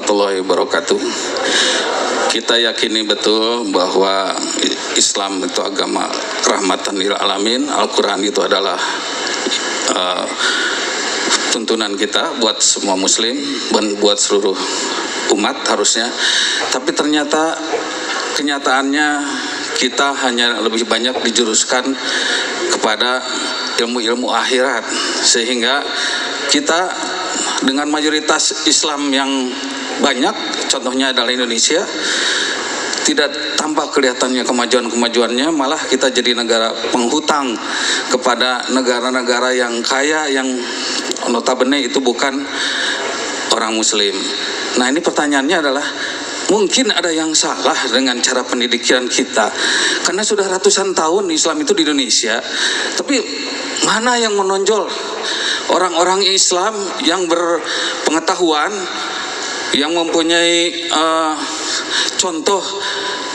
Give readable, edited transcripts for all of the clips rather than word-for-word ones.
warahmatullahi wabarakatuh. Kita yakini betul bahwa Islam itu agama rahmatan lil alamin. Al-Quran itu adalah tuntunan kita buat semua muslim dan buat seluruh umat harusnya. Tapi ternyata kenyataannya kita hanya lebih banyak dijuruskan kepada ilmu-ilmu akhirat, sehingga kita dengan mayoritas Islam yang banyak, contohnya adalah Indonesia, tidak tampak kelihatannya kemajuan-kemajuannya, malah kita jadi negara penghutang kepada negara-negara yang kaya, yang notabene itu bukan orang muslim. Nah, ini pertanyaannya adalah, mungkin ada yang salah dengan cara pendidikan kita, karena sudah ratusan tahun Islam itu di Indonesia, tapi mana yang menonjol? Orang-orang Islam yang berpengetahuan, yang mempunyai contoh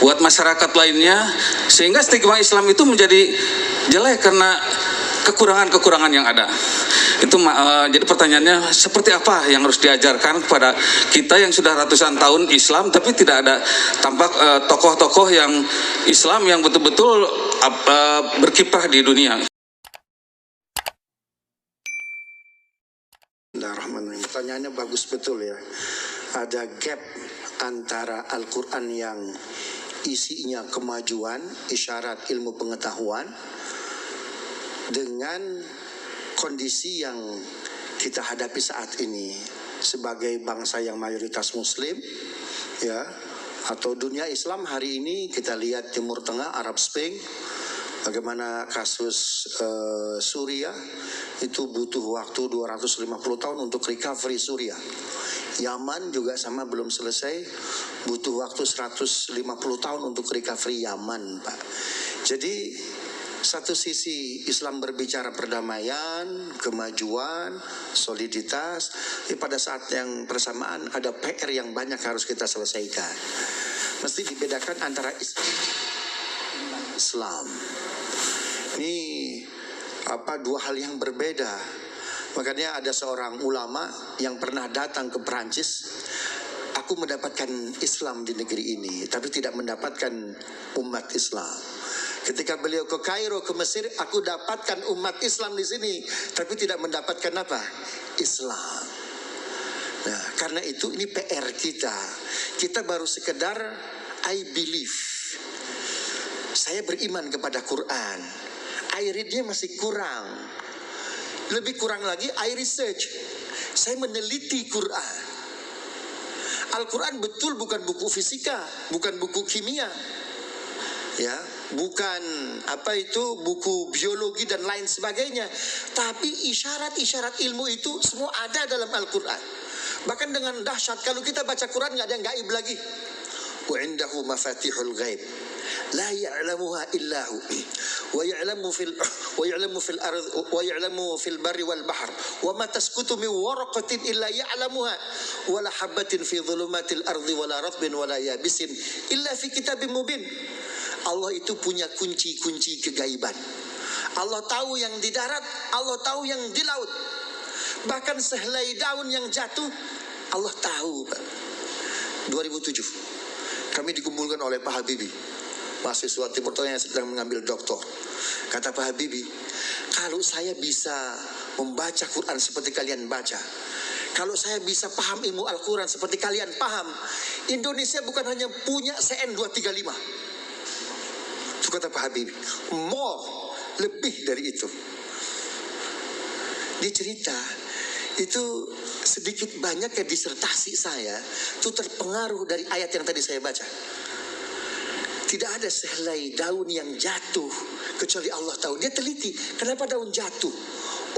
buat masyarakat lainnya, sehingga stigma Islam itu menjadi jelek karena kekurangan-kekurangan yang ada. Itu jadi pertanyaannya, seperti apa yang harus diajarkan kepada kita yang sudah ratusan tahun Islam tapi tidak ada tampak tokoh-tokoh yang Islam yang betul-betul berkiprah di dunia. Bismillahirrahmanirrahim. Pertanyaannya bagus betul ya. Ada gap antara Al-Quran yang isinya kemajuan, isyarat ilmu pengetahuan, dengan kondisi yang kita hadapi saat ini sebagai bangsa yang mayoritas muslim, ya, atau dunia Islam hari ini. Kita lihat Timur Tengah, Arab Spring, bagaimana kasus Suriah itu butuh waktu 250 tahun untuk recovery Suriah. Yaman juga sama, belum selesai, butuh waktu 150 tahun untuk recovery Yaman, Pak. Jadi satu sisi Islam berbicara perdamaian, kemajuan, soliditas, tapi pada saat yang bersamaan ada PR yang banyak harus kita selesaikan. Mesti dibedakan antara Islam. Ini dua hal yang berbeda. Makanya ada seorang ulama yang pernah datang ke Perancis. Aku mendapatkan Islam di negeri ini, tapi tidak mendapatkan umat Islam. Ketika beliau ke Kairo, ke Mesir, aku dapatkan umat Islam di sini, tapi tidak mendapatkan apa? Islam. Nah, karena itu ini PR kita. Kita baru sekedar I believe. Saya beriman kepada Quran. I read-nya masih kurang. Lebih kurang lagi I research. Saya meneliti Quran. Al-Quran betul bukan buku fisika, bukan buku kimia, ya, bukan buku biologi dan lain sebagainya. Tapi isyarat-isyarat ilmu itu semua ada dalam Al-Quran. Bahkan dengan dahsyat, kalau kita baca Quran nggak ada yang gaib lagi. Wa indahu mafatihul ghaib la ya'lamuha illahu wa ya'lamu fil ardh wa ya'lamu fil barri wal bahr wa ma tasqutu min waraqatin illa ya'lamuha wa la habatin fi dhulumatil ardi wa la ratbin wa la yabisin illa fi kitabim mubin. Allah itu punya kunci-kunci kegaiban. Allah tahu yang di darat, Allah tahu yang di laut. Bahkan sehelai daun yang jatuh Allah tahu, Pak. 2007 kami dikumpulkan oleh Pak Habibie, mahasiswa Timur Tengah yang sedang mengambil doktor. Kata Pak Habibie, kalau saya bisa membaca Quran seperti kalian baca, kalau saya bisa paham ilmu Al-Quran seperti kalian paham, Indonesia bukan hanya punya CN 235. Itu kata Pak Habibie. Lebih dari itu. Dia cerita, itu sedikit banyak ya disertasi saya itu terpengaruh dari ayat yang tadi saya baca. Tidak ada sehelai daun yang jatuh kecuali Allah tahu. Dia teliti, kenapa daun jatuh?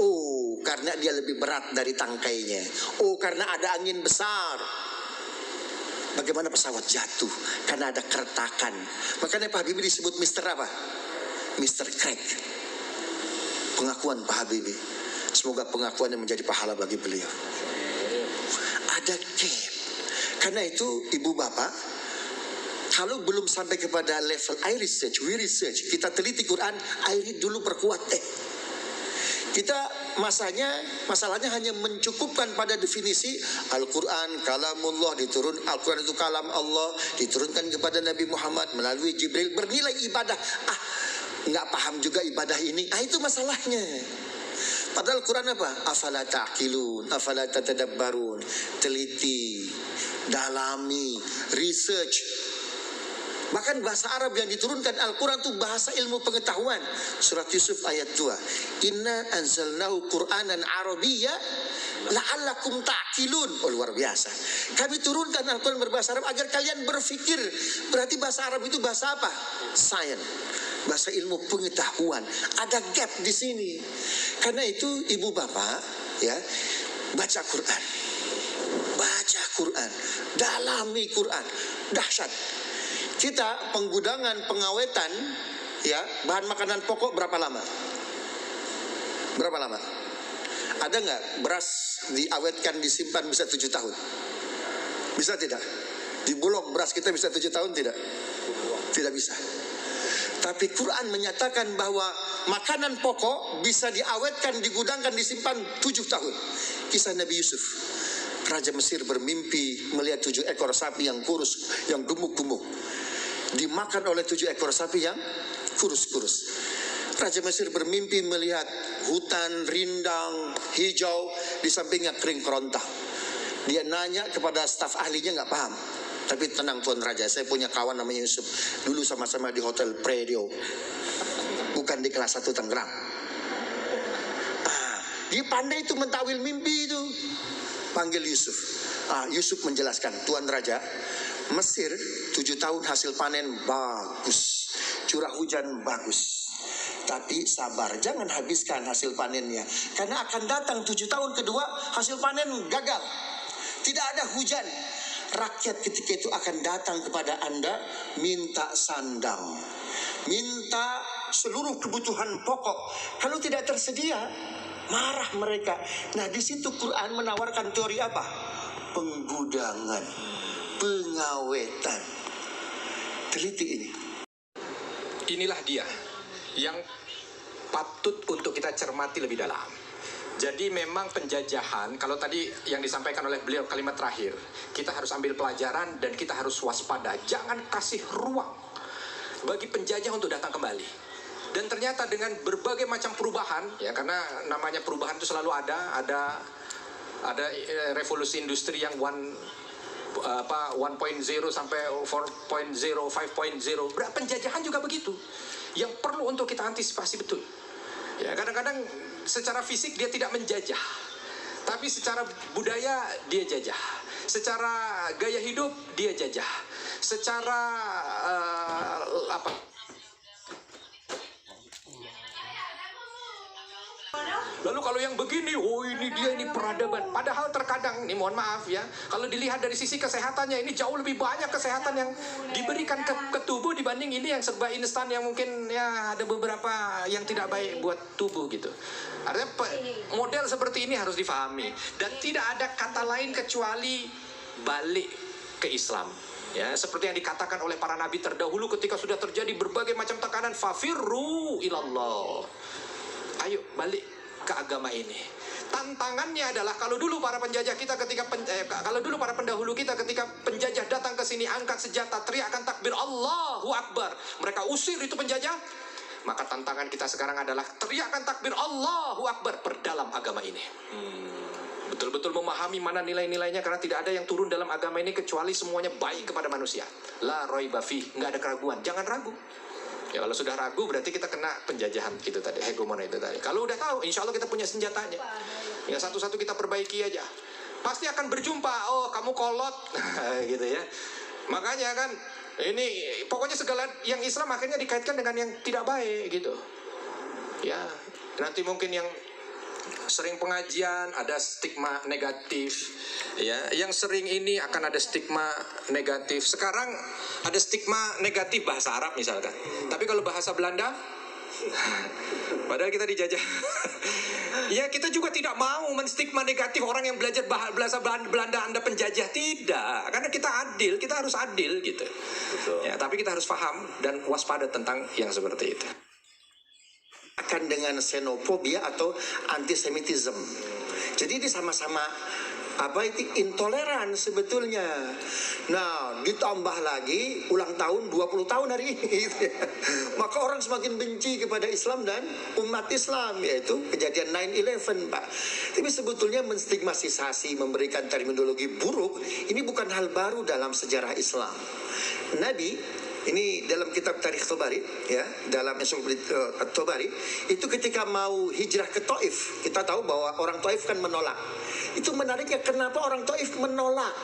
Oh, karena dia lebih berat dari tangkainya. Oh, karena ada angin besar. Bagaimana pesawat jatuh? Karena ada keretakan. Makanya Pak Habibie disebut Mr. apa? Mr. Crack. Pengakuan Pak Habibie. Semoga pengakuan yang menjadi pahala bagi beliau. Ada gap. Karena itu ibu bapak, kalau belum sampai kepada level I research, we research, kita teliti Quran, I read dulu perkuat. Kita masalahnya hanya mencukupkan pada definisi Al-Quran kalamullah, Al-Quran itu kalam Allah, diturunkan kepada Nabi Muhammad melalui Jibril, bernilai ibadah. Nggak paham juga ibadah ini. Itu masalahnya. Padahal Quran apa? Afala ta'qilun, afala tatadabbarun. Teliti, dalami, research. Bahkan bahasa Arab yang diturunkan Al-Quran itu bahasa ilmu pengetahuan. Surat Yusuf ayat 2. Inna anzalnahu Qur'anan Arabiyya la'allakum ta'qilun. Luar biasa. Kami turunkan Al-Quran berbahasa Arab agar kalian berpikir. Berarti bahasa Arab itu bahasa apa? Sains. Bahasa ilmu pengetahuan. Ada gap di sini. Karena itu ibu bapak ya, baca Quran. Baca Quran. Dalami Quran. Dahsyat. Kita penggudangan pengawetan ya bahan makanan pokok berapa lama? Berapa lama? Ada nggak beras diawetkan disimpan bisa 7 tahun? Bisa tidak? Di Bulog beras kita bisa 7 tahun tidak? Tidak bisa. Tapi Quran menyatakan bahwa makanan pokok bisa diawetkan, digudangkan, disimpan 7 tahun. Kisah Nabi Yusuf. Raja Mesir bermimpi melihat 7 ekor sapi yang kurus, yang gemuk-gemuk. Dimakan oleh 7 ekor sapi yang kurus-kurus. Raja Mesir bermimpi melihat hutan rindang, hijau, di sampingnya kering kerontang. Dia nanya kepada staf ahlinya, nggak paham. Tapi tenang Tuan Raja, saya punya kawan namanya Yusuf. Dulu sama-sama di Hotel Predio. Bukan di kelas 1 Tangerang. Dia pandai itu mentawil mimpi itu. Panggil Yusuf. Yusuf menjelaskan, Tuan Raja, Mesir 7 tahun hasil panen bagus, curah hujan bagus. Tapi sabar, jangan habiskan hasil panennya, karena akan datang 7 tahun kedua hasil panen gagal. Tidak ada hujan. Rakyat ketika itu akan datang kepada Anda minta sandang, minta seluruh kebutuhan pokok. Kalau tidak tersedia, marah mereka. Nah, di situ Quran menawarkan teori apa? Penggudangan, pengawetan. Teliti ini. Inilah dia yang patut untuk kita cermati lebih dalam. Jadi memang penjajahan, kalau tadi yang disampaikan oleh beliau kalimat terakhir, kita harus ambil pelajaran dan kita harus waspada. Jangan kasih ruang bagi penjajah untuk datang kembali. Dan ternyata dengan berbagai macam perubahan, ya karena namanya perubahan itu selalu ada revolusi industri yang 1.0 sampai 4.0, 5.0. Penjajahan juga begitu. Yang perlu untuk kita antisipasi betul. Ya, kadang-kadang secara fisik dia tidak menjajah, tapi secara budaya dia jajah, secara gaya hidup dia jajah, secara Lalu kalau yang begini, ini peradaban. Padahal terkadang, ini mohon maaf ya, kalau dilihat dari sisi kesehatannya, ini jauh lebih banyak kesehatan yang diberikan ke tubuh dibanding ini yang serba instan yang mungkin ya ada beberapa yang tidak baik buat tubuh gitu. Artinya model seperti ini harus difahami. Dan tidak ada kata lain kecuali balik ke Islam. Ya, seperti yang dikatakan oleh para nabi terdahulu ketika sudah terjadi berbagai macam tekanan, fafirru ilallah. Ayo balik ke agama ini. Tantangannya adalah kalau dulu para penjajah kita kalau dulu para pendahulu kita ketika penjajah datang ke sini angkat senjata, teriakkan takbir Allahu Akbar, mereka usir itu penjajah. Maka tantangan kita sekarang adalah teriakkan takbir Allahu Akbar, perdalam agama ini. Betul-betul memahami mana nilai-nilainya, karena tidak ada yang turun dalam agama ini kecuali semuanya baik kepada manusia. La raiba fih, nggak ada keraguan, jangan ragu. Ya kalau sudah ragu berarti kita kena penjajahan itu tadi, hegemon itu tadi. Kalau udah tahu, insya Allah kita punya senjatanya. Ya satu-satu kita perbaiki aja. Pasti akan berjumpa, oh kamu kolot, gitu ya. Makanya kan, ini pokoknya segala yang Islam akhirnya dikaitkan dengan yang tidak baik gitu. Ya, nanti mungkin yang sering pengajian ada stigma negatif, ya. Yang sering ini akan ada stigma negatif. Sekarang ada stigma negatif bahasa Arab misalkan. Tapi kalau bahasa Belanda, padahal kita dijajah. Ya kita juga tidak mau menstigma negatif orang yang belajar bahasa Belanda Anda penjajah, tidak. Karena kita adil, kita harus adil gitu. Betul. Ya, tapi kita harus paham dan waspada tentang yang seperti itu. akan dengan xenofobia atau antisemitism. Jadi ini sama-sama itu intoleran sebetulnya. Nah, ditambah lagi ulang tahun 20 tahun hari ini. Maka orang semakin benci kepada Islam dan umat Islam, yaitu kejadian 9/11, Pak. Tapi sebetulnya menstigmatisasi, memberikan terminologi buruk, ini bukan hal baru dalam sejarah Islam. Nabi ini dalam kitab Tarikh Tabari, ya, dalam Tabari itu ketika mau hijrah ke Taif, kita tahu bahwa orang Taif kan menolak. Itu menariknya, kenapa orang Taif menolak?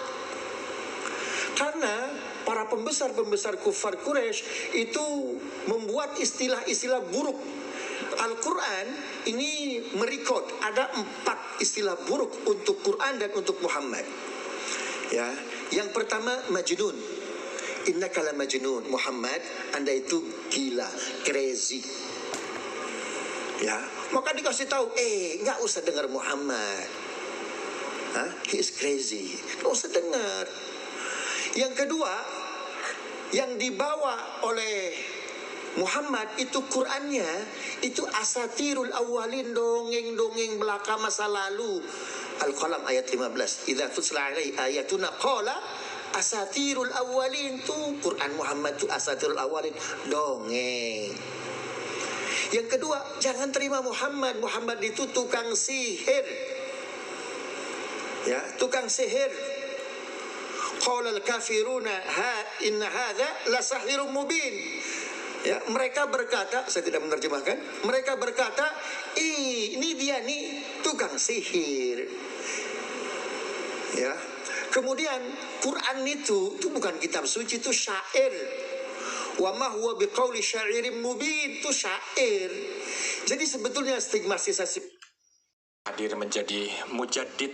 Karena para pembesar-pembesar kufar Quraisy itu membuat istilah-istilah buruk. Al-Quran ini merekod ada 4 istilah buruk untuk Quran dan untuk Muhammad. Ya, yang pertama majnun. Innaka la majnun, Muhammad, Anda itu gila, crazy. Ya, maka dikasih tahu, nggak usah dengar Muhammad. He is crazy, nggak usah dengar. Yang kedua, yang dibawa oleh Muhammad itu Qurannya itu asatirul awalin, dongeng-dongeng belaka masa lalu. Al-Qalam ayat 15. Idza tutla alaihi ayatuna qala asatirul awalin. Tuh Quran Muhammad tuh asatirul awalin, dongeng. Yang kedua, jangan terima Muhammad. Muhammad itu tukang sihir. Ya, tukang sihir. Qala al-kafiruna inna hadza la sahirun mubin. Ya, mereka berkata, saya tidak menerjemahkan, mereka berkata, ini dia nih tukang sihir. Ya. Kemudian Quran itu bukan kitab suci, itu syair. Wa ma huwa biqauli syairin mubin, itu syair. Jadi sebetulnya stigmatisasi hadir menjadi mujaddid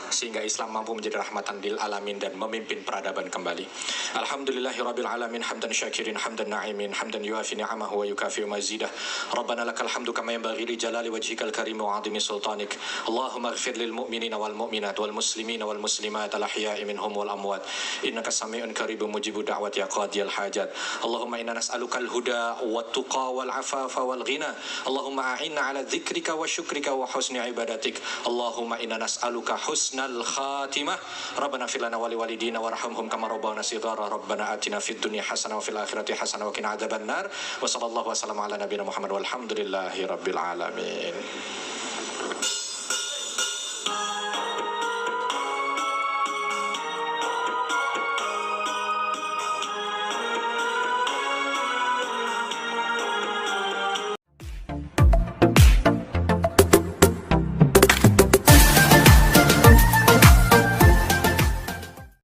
sehingga Islam mampu menjadi rahmatan lil alamin dan memimpin peradaban kembali. Alhamdulillahirabbil alamin, hamdan syakirin, hamdan na'imin, hamdan yuafi ni'amahu wa yukafi mazidah. Rabbana lakal hamdu kama yanbaghi li jalali wajhikal karim wa 'azimi sultanik. Allahumma ighfir lil mu'minina wal mu'minat wal muslimina wal muslimat al ahya'i minhum wal amwat. Innaka sami'un qaribun mujibud da'wat ya qadiyal hajat. Allahumma inna nas'alukal huda wat tuqa wal afafa wal ghina. Allahumma a'inna 'ala dzikrika wa syukrika wa husni ibadatik. Allahumma inna nas'aluka husnal khatimah. Rabbana fir lana wa liwalidina warhamhum kama rabbana shighara. Rabbana atina fid dunya hasanah wa fil akhirati hasanah wa qina adzabannar. Wa sallallahu wasallam ala nabiyina Muhammad walhamdulillahi rabbil alamin.